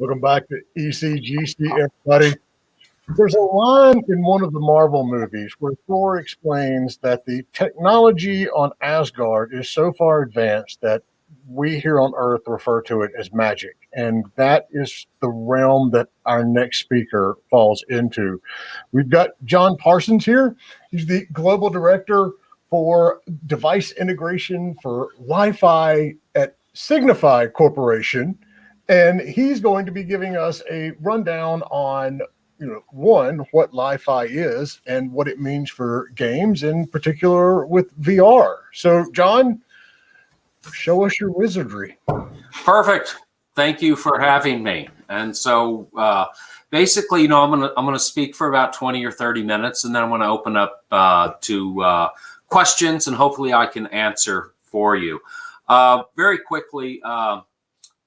Welcome back to ECGC, everybody. There's a line in one of the Marvel movies where Thor explains that the technology on Asgard is so far advanced that we here on Earth refer to it as magic. And that is the realm that our next speaker falls into. We've got John Parsons here. He's the Global Director for Device Integration for LiFi at Signify Corporation. And he's going to be giving us a rundown on, one, what LiFi is and what it means for games, in particular with VR. So, John, show us your wizardry. Perfect. Thank you for having me. And so, basically, I'm gonna speak for about 20 or 30 minutes, and then I'm gonna open up to questions, and hopefully, I can answer for you. Very quickly.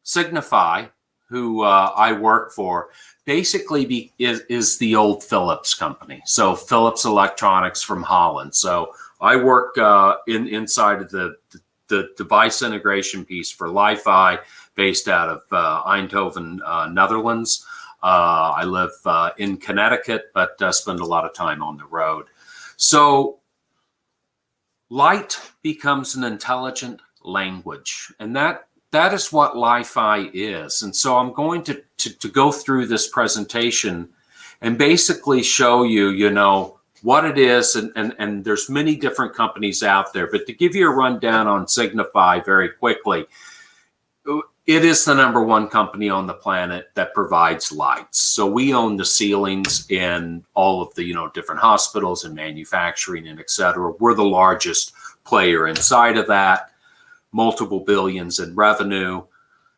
Signify, who I work for, basically is the old Philips company. So Philips Electronics from Holland. So I work inside of the device integration piece for LiFi, based out of Eindhoven, Netherlands. I live in Connecticut, but spend a lot of time on the road. So light becomes an intelligent language, and that is what LiFi is. And so I'm going to go through this presentation and basically show you, what it is. And there's many different companies out there. But to give you a rundown on Signify very quickly, it is the #1 company on the planet that provides lights. So we own the ceilings in all of the, different hospitals and manufacturing and et cetera. We're the largest player inside of that. Multiple billions in revenue,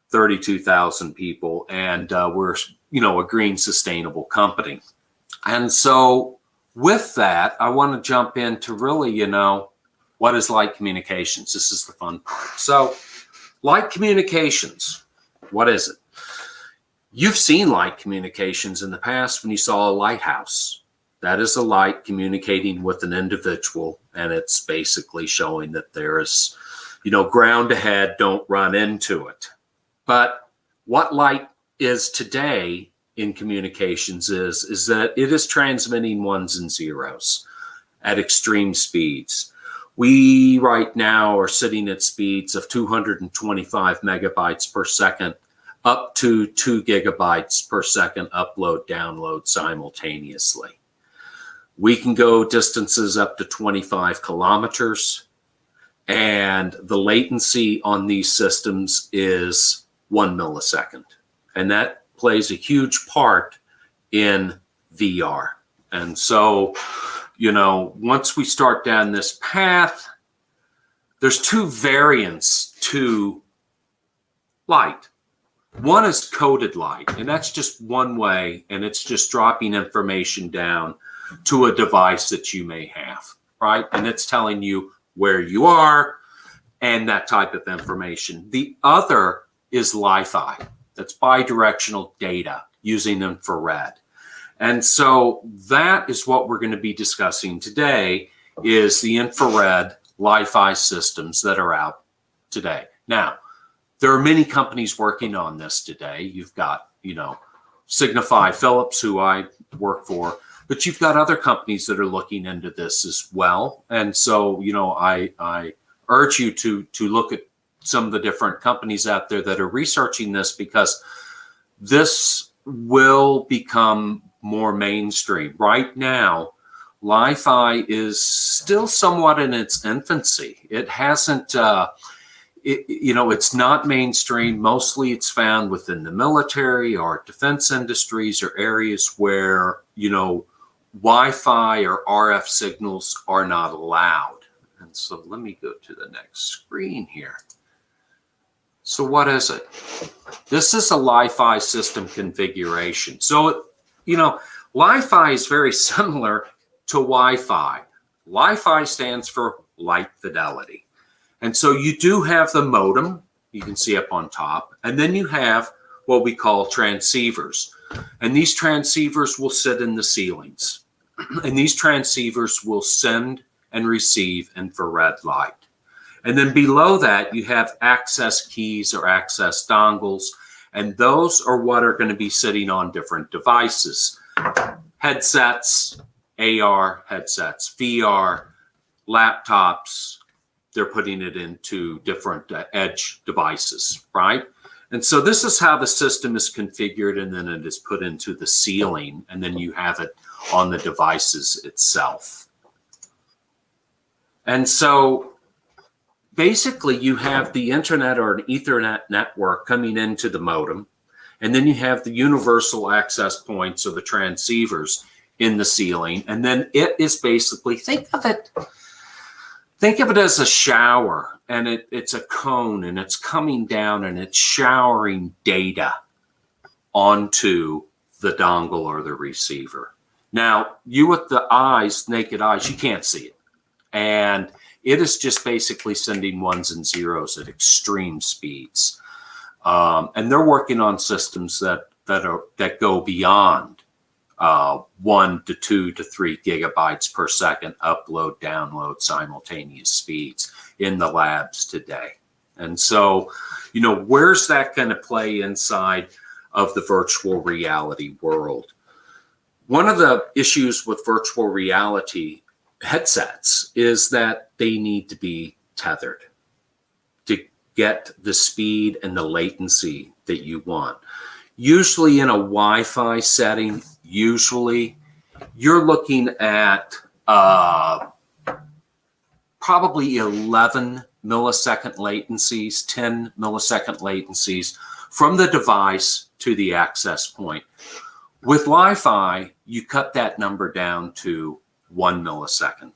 32,000 people, and we're, a green sustainable company. And so with that, I want to jump into really, what is light communications? This is the fun part. So light communications, what is it? You've seen light communications in the past when you saw a lighthouse. That is a light communicating with an individual, and it's basically showing that there is ground ahead, don't run into it. But what light is today in communications is that it is transmitting ones and zeros at extreme speeds. We right now are sitting at speeds of 225 megabytes per second, up to 2 gigabytes per second upload, download simultaneously. We can go distances up to 25 kilometers. And the latency on these systems is 1 millisecond. And that plays a huge part in VR. And so, once we start down this path, there's two variants to light. One is coded light, and that's just one way, and it's just dropping information down to a device that you may have, right? And it's telling you where you are and that type of information. The other is LiFi. That's bidirectional data using infrared. And so that is what we're going to be discussing today, is the infrared LiFi systems that are out today. Now, there are many companies working on this today. You've got, Signify, Philips, who I work for, but you've got other companies that are looking into this as well. And so, I urge you to look at some of the different companies out there that are researching this, because this will become more mainstream. Right now, LiFi is still somewhat in its infancy. It hasn't, it's not mainstream. Mostly it's found within the military or defense industries, or areas where, Wi-Fi or RF signals are not allowed. And so let me go to the next screen here. So what is it? This is a LiFi system configuration. So, LiFi is very similar to Wi-Fi. LiFi stands for light fidelity. And so you do have the modem, you can see up on top, and then you have what we call transceivers. And these transceivers will sit in the ceilings. And these transceivers will send and receive infrared light. And then below that, you have access keys or access dongles. And those are what are going to be sitting on different devices. Headsets, AR headsets, VR, laptops, they're putting it into different edge devices, right? And so this is how the system is configured, and then it is put into the ceiling, and then you have it on the devices itself. And so basically you have the internet or an Ethernet network coming into the modem, and then you have the universal access points or the transceivers in the ceiling, and then it is basically, think of it as a shower, and it's a cone, and it's coming down and it's showering data onto the dongle or the receiver. Now, you with the eyes, naked eyes, you can't see it. And it is just basically sending ones and zeros at extreme speeds. And they're working on systems that go beyond 1 to 2 to 3 gigabytes per second upload, download, simultaneous speeds in the labs today. And so, where's that going to play inside of the virtual reality world? One of the issues with virtual reality headsets is that they need to be tethered to get the speed and the latency that you want. Usually in a Wi-Fi setting, you're looking at probably 11 millisecond latencies, 10 millisecond latencies from the device to the access point. With Li-Fi, you cut that number down to 1 millisecond.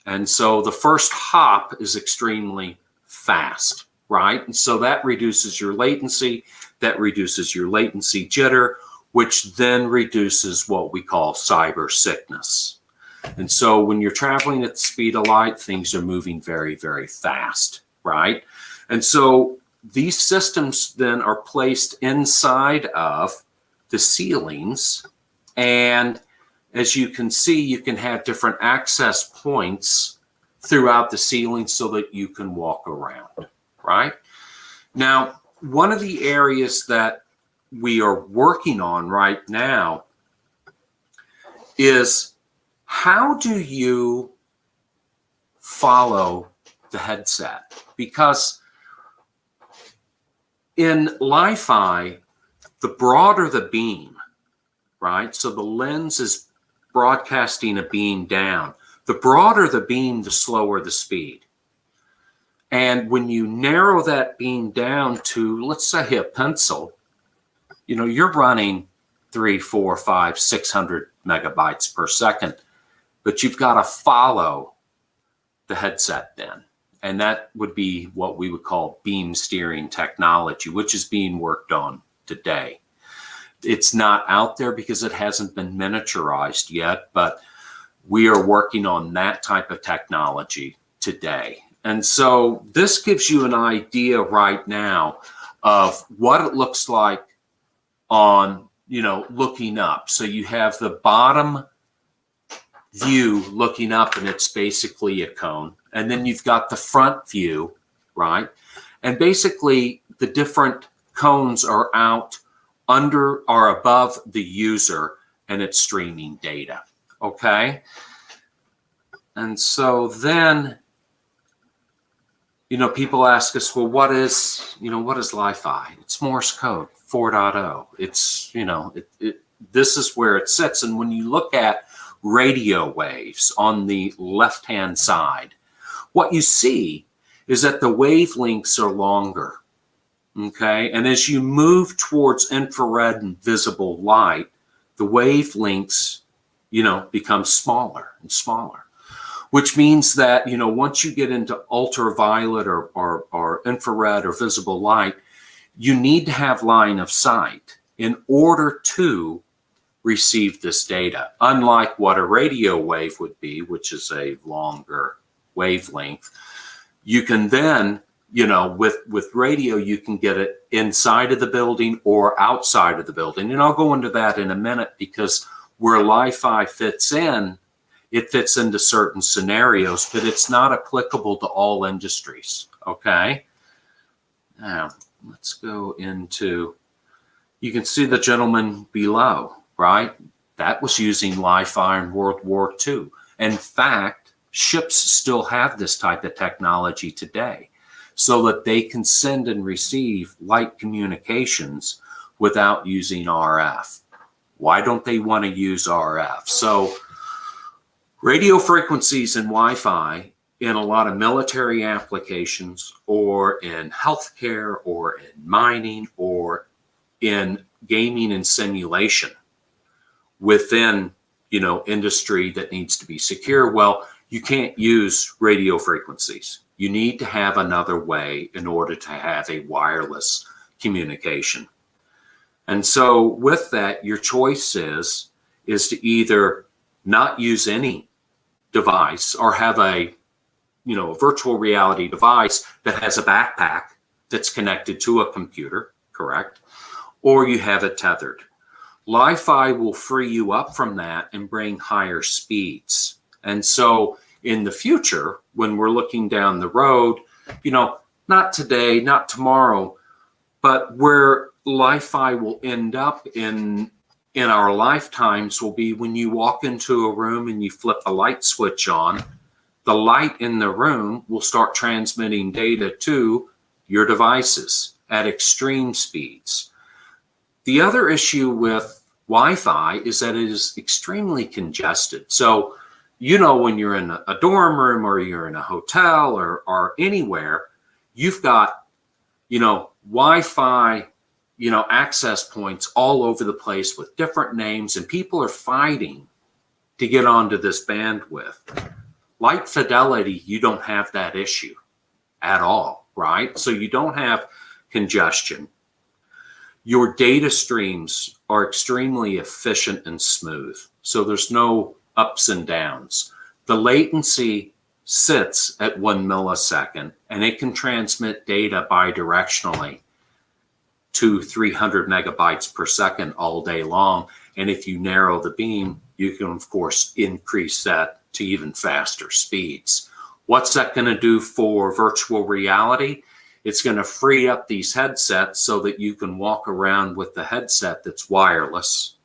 And so the first hop is extremely fast, right? And so that reduces your latency, jitter, which then reduces what we call cyber sickness. And so when you're traveling at the speed of light, things are moving very, very fast, right? And so these systems then are placed inside of the ceilings. And as you can see, you can have different access points throughout the ceiling so that you can walk around, right? Now, one of the areas that we are working on right now is how do you follow the headset? Because in Li-Fi, the broader the beam, right? So the lens is broadcasting a beam down. The broader the beam, the slower the speed. And when you narrow that beam down to, let's say, a pencil, you're running 300, 400, 500, 600 megabytes per second, but you've got to follow the headset then. And that would be what we would call beam steering technology, which is being worked on today. It's not out there because it hasn't been miniaturized yet, but we are working on that type of technology today. And so this gives you an idea right now of what it looks like on, looking up. So you have the bottom view looking up, and it's basically a cone. And then you've got the front view, right? And basically the different cones are out under or above the user, and it's streaming data, okay? And so then, people ask us, well, what is Li-Fi? It's Morse code 4.0. It's, this is where it sits. And when you look at radio waves on the left-hand side, what you see is that the wavelengths are longer, okay? And as you move towards infrared and visible light, the wavelengths, become smaller and smaller. Which means that, once you get into ultraviolet or infrared or visible light, you need to have line of sight in order to receive this data. Unlike what a radio wave would be, which is a longer wavelength, you can then, with radio, you can get it inside of the building or outside of the building. And I'll go into that in a minute, because where Li-Fi fits in, it fits into certain scenarios, but it's not applicable to all industries, okay? Now, let's go into You can see the gentleman below, right? That was using LiFi in World War II. In fact, ships still have this type of technology today so that they can send and receive light communications without using RF. Why don't they want to use RF? So radio frequencies and Wi-Fi in a lot of military applications or in healthcare or in mining or in gaming and simulation within, industry that needs to be secure. Well, you can't use radio frequencies. You need to have another way in order to have a wireless communication. And so with that, your choice is to either not use any device or have a virtual reality device that has a backpack that's connected to a computer, correct? Or you have it tethered. LiFi will free you up from that and bring higher speeds. And so in the future, when we're looking down the road, not today, not tomorrow, but where LiFi will end up in our lifetimes will be when you walk into a room and you flip a light switch on, the light in the room will start transmitting data to your devices at extreme speeds. The other issue with Wi-Fi is that it is extremely congested. So, when you're in a dorm room or you're in a hotel or anywhere, you've got, Wi-Fi, access points all over the place with different names, and people are fighting to get onto this bandwidth. Light fidelity, you don't have that issue at all, right? So you don't have congestion. Your data streams are extremely efficient and smooth. So there's no ups and downs. The latency sits at 1 millisecond, and it can transmit data bidirectionally to 300 megabytes per second all day long. And if you narrow the beam, you can, of course, increase that to even faster speeds. What's that going to do for virtual reality? It's going to free up these headsets so that you can walk around with the headset that's wireless.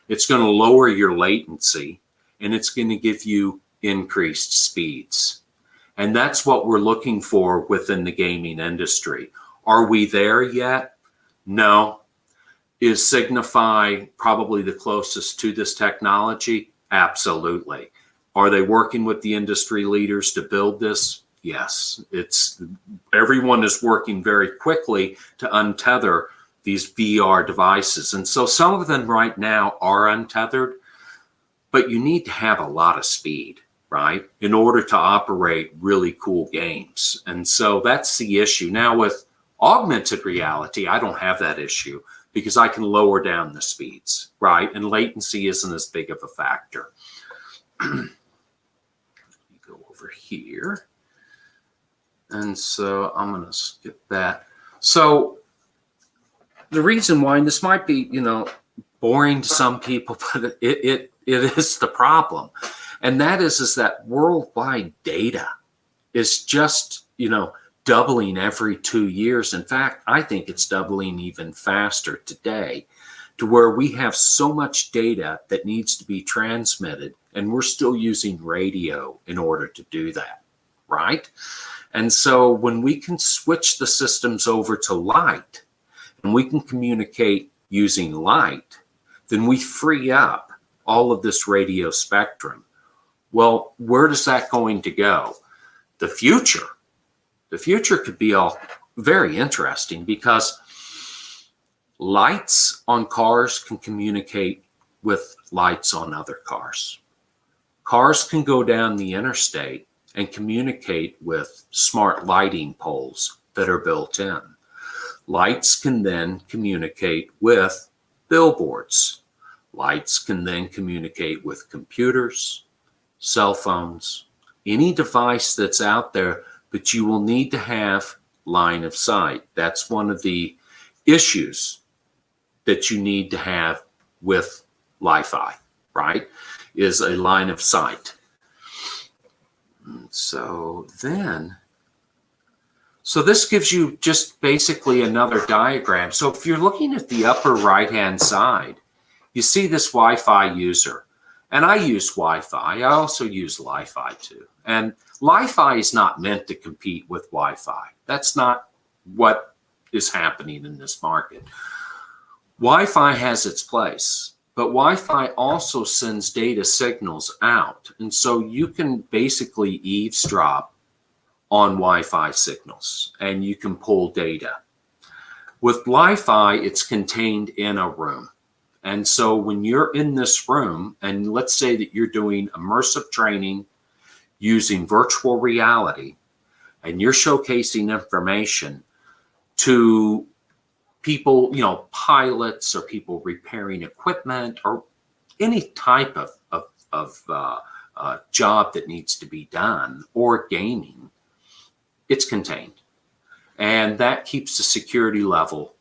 It's going to lower your latency, and it's going to give you increased speeds. And that's what we're looking for within the gaming industry. Are we there yet? No. Is Signify probably the closest to this technology? Absolutely. Are they working with the industry leaders to build this? Yes. Everyone is working very quickly to untether these VR devices. And so some of them right now are untethered, but you need to have a lot of speed, right, in order to operate really cool games. And so that's the issue. Now with augmented reality, I don't have that issue because I can lower down the speeds, right? And latency isn't as big of a factor. Go over here. And so I'm going to skip that. So the reason why, and this might be, boring to some people, but it is the problem. And that is that worldwide data is just, doubling every 2 years. In fact, I think it's doubling even faster today, to where we have so much data that needs to be transmitted, and we're still using radio in order to do that, right? And so when we can switch the systems over to light, and we can communicate using light, then we free up all of this radio spectrum. Well, where is that going to go? The future could be all very interesting, because lights on cars can communicate with lights on other cars. Cars can go down the interstate and communicate with smart lighting poles that are built in. Lights can then communicate with billboards. Lights can then communicate with computers, cell phones, any device that's out there, but you will need to have line of sight. That's one of the issues that you need to have with LiFi, right? Is a line of sight. So So this gives you just basically another diagram. So if you're looking at the upper right-hand side, you see this Wi-Fi user. And I use Wi-Fi. I also use LiFi too. And LiFi is not meant to compete with Wi-Fi. That's not what is happening in this market. Wi-Fi has its place, but Wi-Fi also sends data signals out. And so you can basically eavesdrop on Wi-Fi signals and you can pull data. With LiFi, it's contained in a room. And so when you're in this room, and let's say that you're doing immersive training using virtual reality, and you're showcasing information to people, you know, pilots or people repairing equipment or any type of job that needs to be done, or gaming, it's contained. And that keeps the security level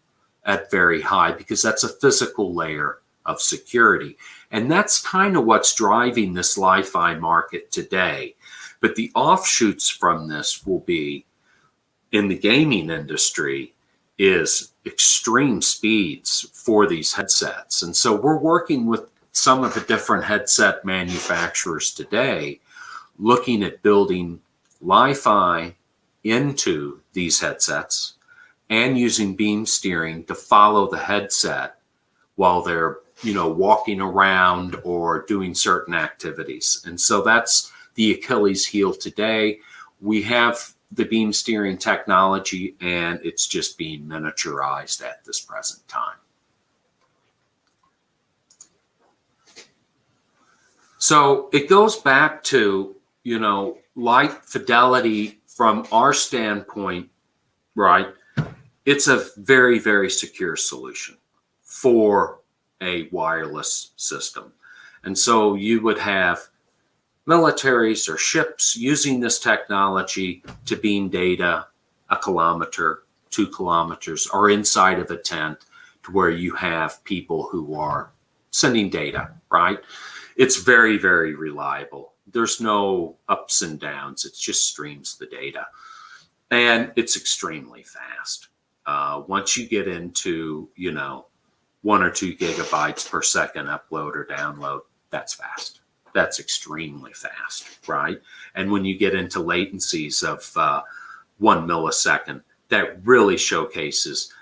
at very high, because that's a physical layer of security. And that's kind of what's driving this LiFi market today. But the offshoots from this will be, in the gaming industry, is extreme speeds for these headsets. And so we're working with some of the different headset manufacturers today, looking at building LiFi into these headsets and using beam steering to follow the headset while they're, you know, walking around or doing certain activities. And so that's the Achilles heel today. We have the beam steering technology, and it's just being miniaturized at this present time. So it goes back to, you know, light fidelity from our standpoint, right? It's a very, very secure solution for a wireless system. And so you would have militaries or ships using this technology to beam data 1 kilometer, 2 kilometers, or inside of a tent, to where you have people who are sending data, right? It's very, very reliable. There's no ups and downs. It just streams the data. And it's extremely fast. Once you get into, you know, 1 or 2 gigabytes per second upload or download, that's fast. That's extremely fast, right? And when you get into latencies of 1 millisecond, that really showcases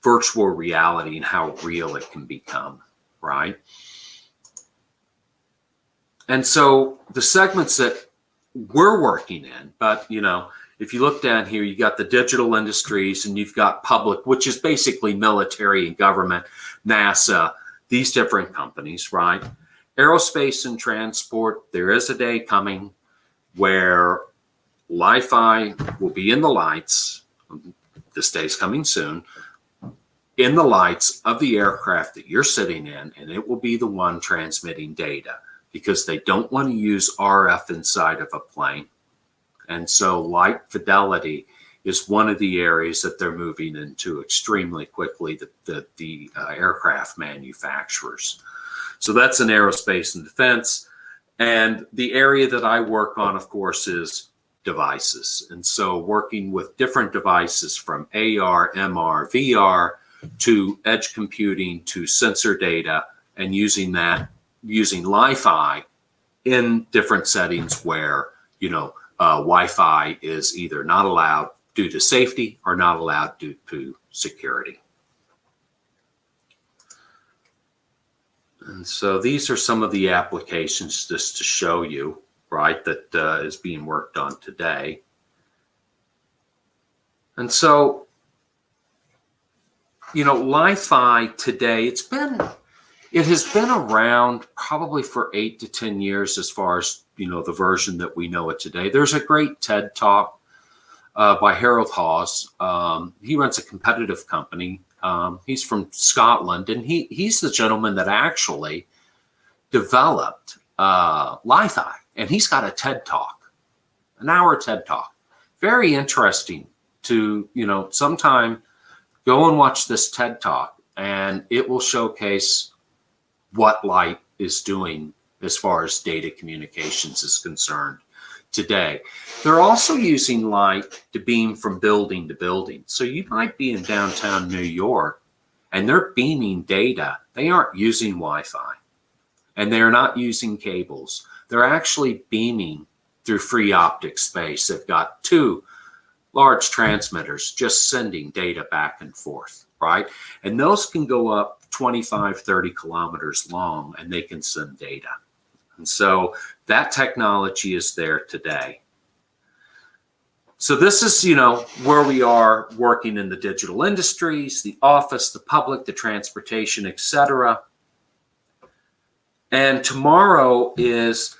virtual reality and how real it can become, right? And so the segments that we're working in, but, you know, if you look down here, you got the digital industries, and you've got public, which is basically military and government, NASA, these different companies, right? Aerospace and transport, there is a day coming where LiFi will be in the lights. This day's coming soon. In the lights of the aircraft that you're sitting in, and it will be the one transmitting data, because they don't want to use RF inside of a plane. And so light fidelity is one of the areas that they're moving into extremely quickly, the aircraft manufacturers. So that's in aerospace and defense. And the area that I work on, of course, is devices. And so working with different devices from AR, MR, VR, to edge computing, to sensor data, and using LiFi in different settings where, you know, Wi-Fi is either not allowed due to safety or not allowed due to security. And so these are some of the applications, just to show you, right, that is being worked on today. And so, you know, LiFi today, it has been around probably for 8 to 10 years as far as, you know, the version that we know it today. There's a great TED Talk by Harold Hawes. He runs a competitive company. He's from Scotland, and he's the gentleman that actually developed LiFi, and he's got a TED Talk, an hour TED Talk. Very interesting to, you know, sometime go and watch this TED Talk, and it will showcase what light is doing as far as data communications is concerned. today. They're also using light to beam from building to building. So you might be in downtown New York and they're beaming data. They aren't using Wi-Fi and they're not using cables. They're actually beaming through free optic space. They've got 2 large transmitters just sending data back and forth, right? And those can go up 25, 30 kilometers long and they can send data. And so that technology is there today. So this is, where we are working in the digital industries, the office, the public, the transportation, etc. And tomorrow is,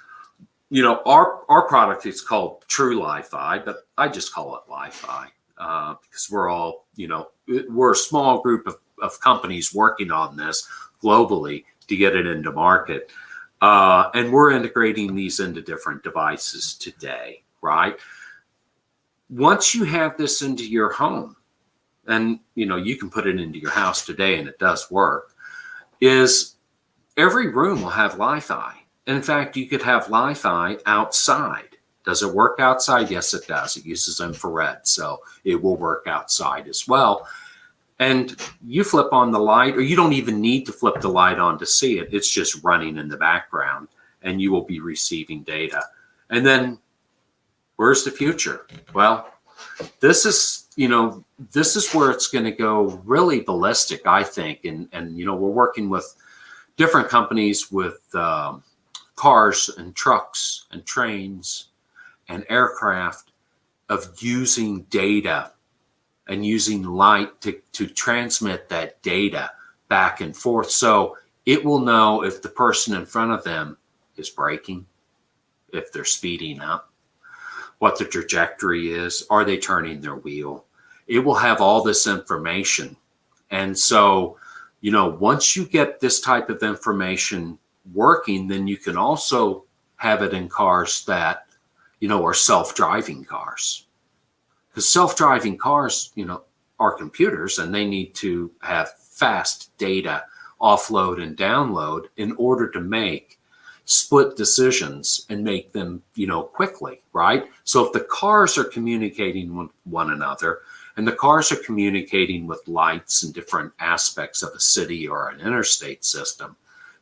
our product is called True Li-Fi, but I just call it Li-Fi because we're all, we're a small group of companies working on this globally to get it into market. And we're integrating these into different devices today, right? Once you have this into your home, and you can put it into your house today and it does work, is every room will have Li-Fi. In fact, you could have Li-Fi outside. Does it work outside? Yes, it does. It uses infrared, so it will work outside as well. And you flip on the light, or you don't even need to flip the light on to see it. It's just running in the background and you will be receiving data. And then where's the future? Well, this is where it's going to go really ballistic, I think. And we're working with different companies with cars and trucks and trains and aircraft of using data and using light to transmit that data back and forth. So it will know if the person in front of them is braking, if they're speeding up, what the trajectory is, are they turning their wheel? It will have all this information. And so, once you get this type of information working, then you can also have it in cars that, are self-driving cars. Because self-driving cars, are computers and they need to have fast data offload and download in order to make split decisions and make them, quickly, right? So if the cars are communicating with one another and the cars are communicating with lights and different aspects of a city or an interstate system,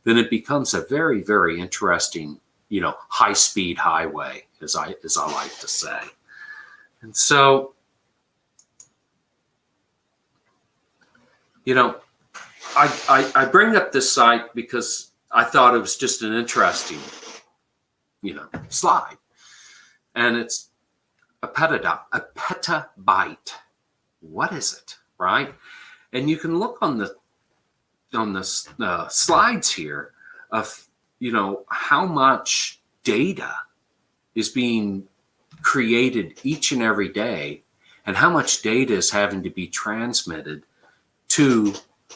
then it becomes a very, very interesting, high-speed highway, as I like to say. And so, I bring up this site because I thought it was just an interesting, slide. And it's a petabyte. What is it, right? And you can look on the slides here of, how much data is being created each and every day and how much data is having to be transmitted to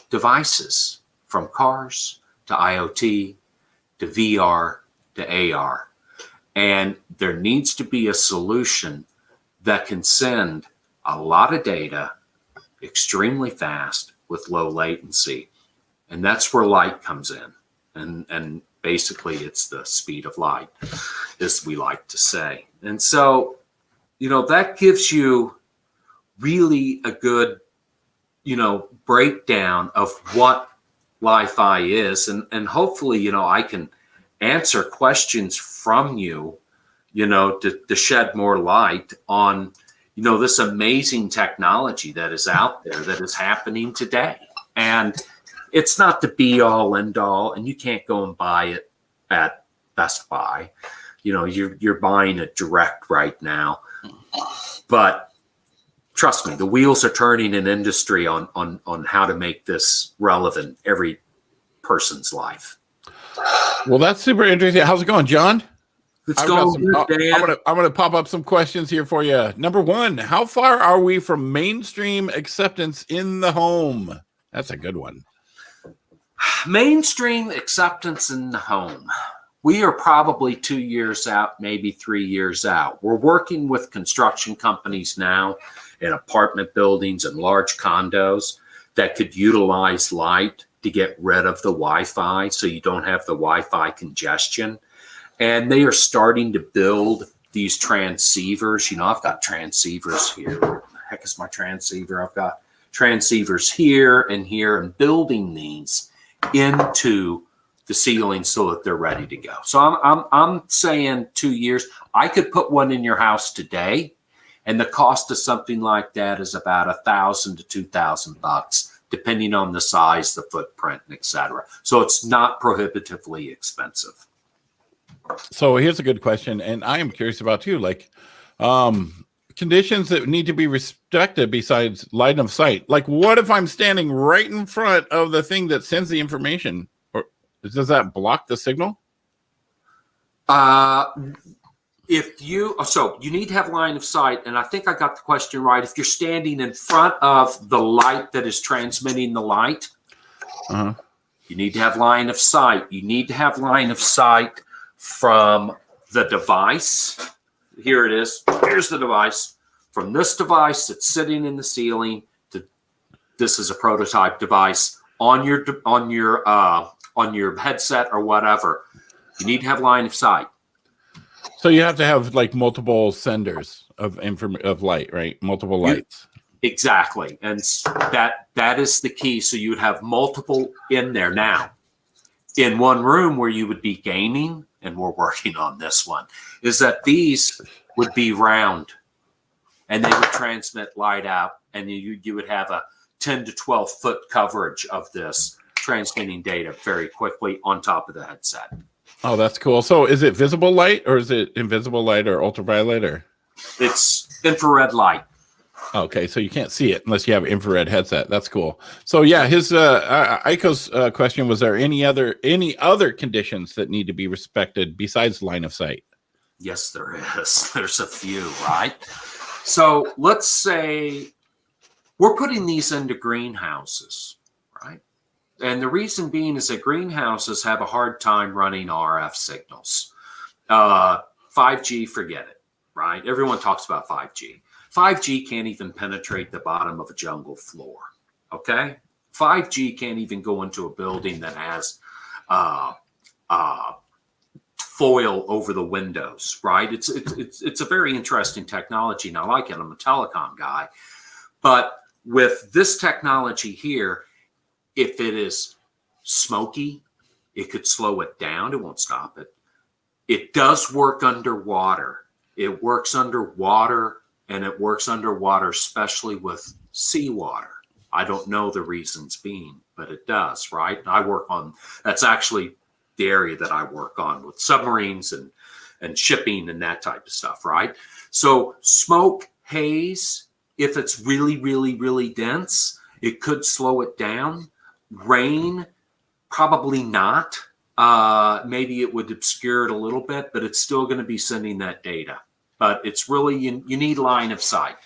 devices, from cars to IoT to VR to AR. And there needs to be a solution that can send a lot of data extremely fast with low latency. And that's where light comes in. And basically it's the speed of light, as we like to say. And so, that gives you really a good, breakdown of what Li-Fi is. And hopefully, I can answer questions from you, to shed more light on, this amazing technology that is out there that is happening today. And it's not the be all end all, and you can't go and buy it at Best Buy. You're buying it direct right now. But trust me, the wheels are turning in industry on how to make this relevant every person's life. Well, that's super interesting. How's it going, John? It's going good, Dan. I'm gonna pop up some questions here for you. Number one, how far are we from mainstream acceptance in the home? That's a good one. Mainstream acceptance in the home. We are probably 2 years out, maybe 3 years out. We're working with construction companies now in apartment buildings and large condos that could utilize light to get rid of the Wi-Fi so you don't have the Wi-Fi congestion. And they are starting to build these transceivers. You know, I've got transceivers here. Where the heck is my transceiver? I've got transceivers here and building these into the ceiling so that they're ready to go. So I'm saying 2 years. I could put one in your house today, and the cost of something like that is about $1,000 to $2,000, depending on the size, the footprint, etc. So it's not prohibitively expensive. So here's a good question, and I am curious about too, like conditions that need to be respected besides line of sight. Like, what if I'm standing right in front of the thing that sends the information? Or does that block the signal? So you need to have line of sight, and I think I got the question right. If you're standing in front of the light that is transmitting the light, you need to have line of sight. You need to have line of sight from the device. Here it is. Here's the device. From this device that's sitting in the ceiling to this is a prototype device on your headset or whatever. You need to have line of sight. So you have to have like multiple senders of light, right? Multiple lights. Exactly. And that is the key. So you would have multiple in there. Now, in one room where you would be gaming, and we're working on this one, is that these would be round and they would transmit light out, and you would have a 10 to 12 foot coverage of this transmitting data very quickly on top of the headset. Oh, that's cool. So is it visible light, or is it invisible light, or ultraviolet, or? It's infrared light. Okay, so you can't see it unless you have an infrared headset. That's cool. So yeah, his Aiko's question was: there any other conditions that need to be respected besides line of sight? Yes, there is. There's a few, right? So let's say we're putting these into greenhouses, right? And the reason being is that greenhouses have a hard time running RF signals. 5G, forget it, right? Everyone talks about 5G. 5G can't even penetrate the bottom of a jungle floor, okay? 5G can't even go into a building that has foil over the windows, right? It's a very interesting technology, and I like it. I'm a telecom guy. But with this technology here, if it is smoky, it could slow it down. It won't stop it. It does work underwater. It works underwater, and it works underwater, especially with seawater. I don't know the reasons being, but it does, right? That's actually the area that I work on with submarines and shipping and that type of stuff, right? So smoke, haze, if it's really, really, really dense, it could slow it down. Rain, probably not. Maybe it would obscure it a little bit, but it's still going to be sending that data. But it's really, you need line of sight.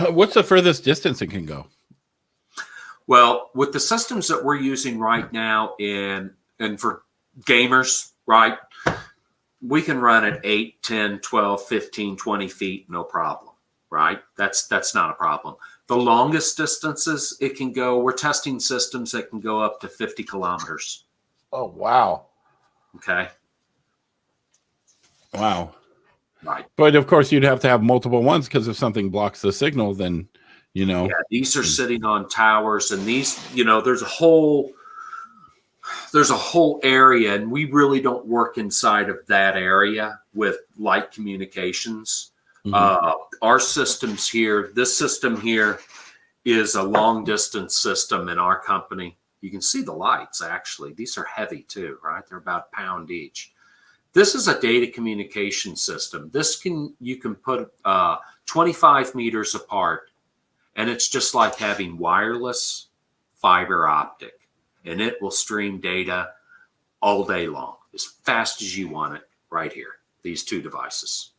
What's the furthest distance it can go? Well, with the systems that we're using right now and for gamers, right, we can run at 8, 10, 12, 15, 20 feet, no problem, right? That's not a problem. The longest distances it can go, we're testing systems that can go up to 50 kilometers. Oh, wow. Okay. Wow. Right. But of course, you'd have to have multiple ones, because if something blocks the signal, then, Yeah, these are sitting on towers, and these, there's a whole area, and we really don't work inside of that area with light communications. Our systems here, this system here is a long distance system in our company. You can see the lights, actually. These are heavy too, right? They're about a pound each. This is a data communication system. You can put 25 meters apart, and it's just like having wireless fiber optic, and it will stream data all day long, as fast as you want it, right here. These two devices,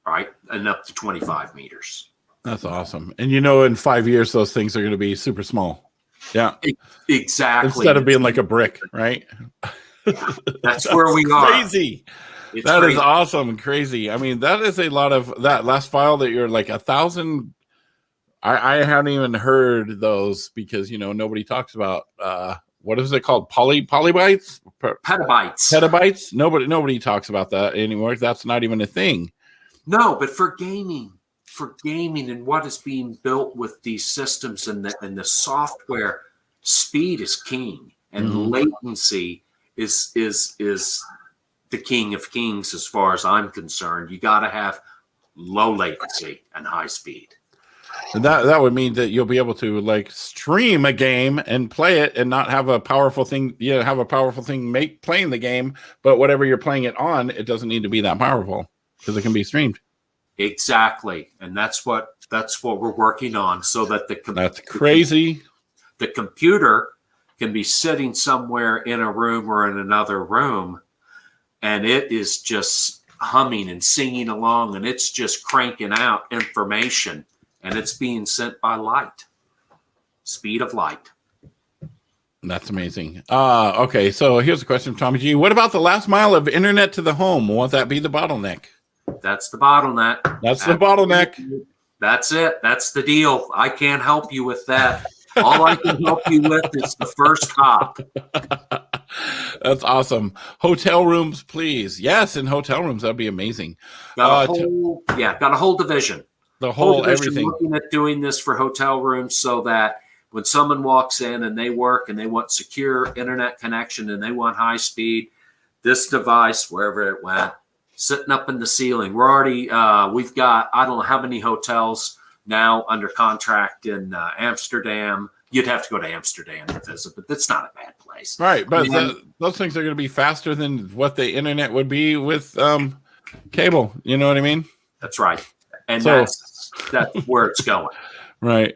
right? And up to 25 meters. That's awesome. And in 5 years, those things are going to be super small. Yeah. Exactly. Instead of being like a brick, right? That's where we are. Crazy. That is awesome and crazy. I mean, that is a lot of that last file that you're like 1,000. I haven't even heard those, because nobody talks about what is it called? Polybytes? Petabytes. Petabytes? Nobody talks about that anymore. That's not even a thing. No, but for gaming and what is being built with these systems and the software, speed is king, and latency is the king of kings as far as I'm concerned. You got to have low latency and high speed. And that would mean that you'll be able to like stream a game and play it and not have a powerful thing. Have a powerful thing playing the game, but whatever you're playing it on, it doesn't need to be that powerful because it can be streamed. Exactly, and that's what we're working on, so that that's crazy. The computer can be sitting somewhere in a room or in another room, and it is just humming and singing along, and it's just cranking out information, and it's being sent by light, speed of light. That's amazing. Okay, so here's a question from Tommy G. What about the last mile of internet to the home? Won't that be the bottleneck? That's the bottleneck. That's the bottleneck. That's it. That's the deal. I can't help you with that. All I can help you with is the first hop. That's awesome. Hotel rooms, please. Yes, in hotel rooms, that'd be amazing. Got a whole division. The whole division everything. Looking at doing this for hotel rooms so that when someone walks in and they work and they want secure internet connection and they want high speed, this device, wherever it went, sitting up in the ceiling. We're already, we've got, I don't know how many hotels now under contract in Amsterdam. You'd have to go to Amsterdam to visit, but that's not a bad place. Right, but those things are going to be faster than what the internet would be with cable. You know what I mean? That's right. And that's where it's going. Right.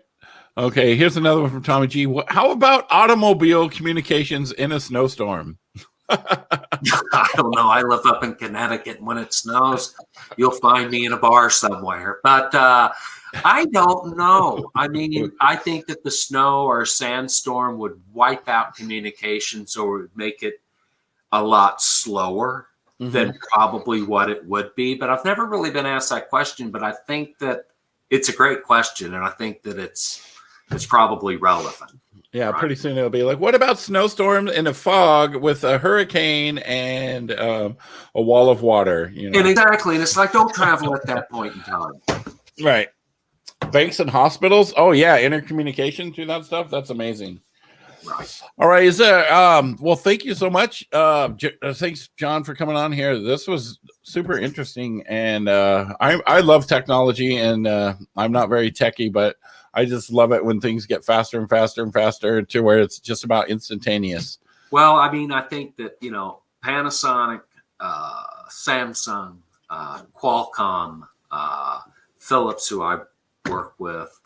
Okay, here's another one from Tommy G. How about automobile communications in a snowstorm? I don't know. I live up in Connecticut, and when it snows, you'll find me in a bar somewhere. But I don't know. I mean, I think that the snow or sandstorm would wipe out communications or would make it a lot slower than probably what it would be. But I've never really been asked that question. But I think that it's a great question, and I think that it's probably relevant. Yeah, pretty soon it'll be like, what about snowstorms in a fog with a hurricane and a wall of water? You know? And exactly. And it's like, don't travel at that point in time. Right. Banks and hospitals. Oh, yeah. Intercommunication through that stuff. That's amazing. Right. All right. Is there, well, thank you so much. Thanks, John, for coming on here. This was super interesting. And I love technology, and I'm not very techie, but I just love it when things get faster and faster and faster to where it's just about instantaneous. Well, I mean, I think that, you know, Panasonic, Samsung, Qualcomm, Philips, who I work with,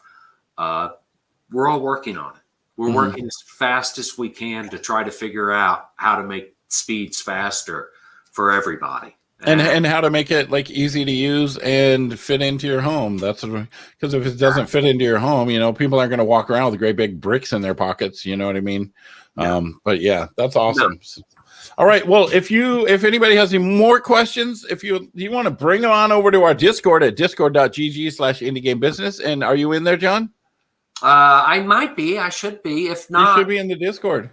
we're all working on it. We're working as fast as we can to try to figure out how to make speeds faster for everybody. And how to make it like easy to use and fit into your home. That's because if it doesn't fit into your home, you know, people aren't going to walk around with great big bricks in their pockets. You know what I mean? Yeah. But yeah, that's awesome. Yeah. All right. Well, if anybody has any more questions, if you want to bring them on over to our Discord at discord.gg/indiegamebusiness. And are you in there, John? I might be. I should be. If not, you should be in the Discord.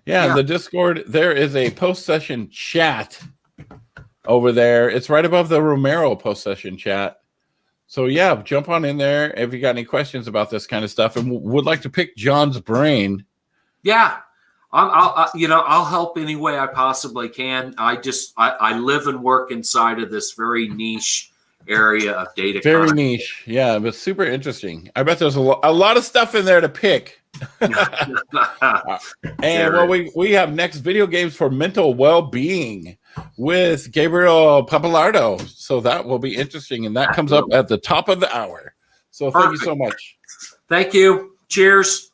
Yeah. The Discord. There is a post-session chat over there. It's right above the Romero post-session chat. So yeah, jump on in there if you got any questions about this kind of stuff and would like to pick John's brain. Yeah, I'll help any way I possibly can. I live and work inside of this very niche area of data. Very niche, yeah, but super interesting. I bet there's a lot of stuff in there to pick. And well, we have next video games for mental well-being with Gabriel Papalardo. So that will be interesting. And that comes up at the top of the hour. So thank you so much. Thank you. Cheers.